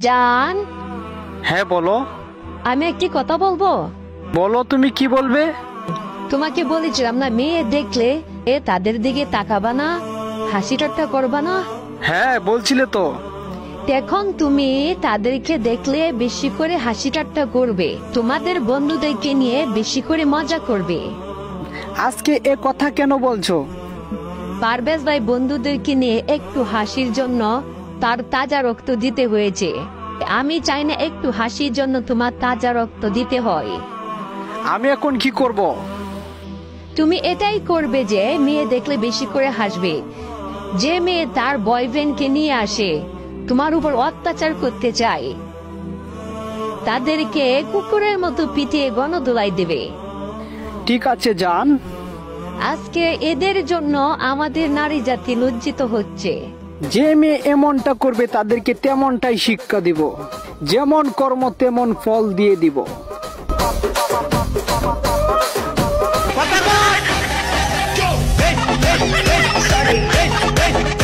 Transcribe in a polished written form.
জান, হ্যাঁ বলো। আমি একটি কথা বলবো। বলো, তুমি কি বলবে? তোমাকে বলেছিলাম না, মেয়ে দেখলে তাদের দিকে তাকাবা না, হাসি ঠাট্টা করবা না। হ্যাঁ বলছিলে তো। এখন তুমি তাদেরকে দেখলে বেশি করে হাসি ঠাট্টা করবে, তোমাদের বন্ধুদেরকে নিয়ে বেশি করে মজা করবে। আজকে এ কথা কেন বলছো? পারভেজ ভাই বন্ধুদেরকে নিয়ে একটু হাসির জন্য তার তাজা রক্ত দিতে হয়েছে। আমি চাই না একটু হাসির জন্য তোমার তাজা রক্ত দিতে হয়। আমি এখন কি করব? তুমি এটাই করবে যে মেয়ে দেখলে বেশি করে হাসবে। যে মেয়ে তার বয়ফ্রেন্ডকে নিয়ে আসে, তোমার উপর অত্যাচার করতে চায়, তাদেরকে কুকুরের মতো পিটিয়ে গণধোলাই দেবে। ঠিক আছে জান। আজকে এদের জন্য আমাদের নারী জাতি লজ্জিত হচ্ছে। যে মেয়ে এমনটা করবে তাদেরকে তেমনটাই শিক্ষা দিব, যেমন কর্ম তেমন ফল দিয়ে দিব।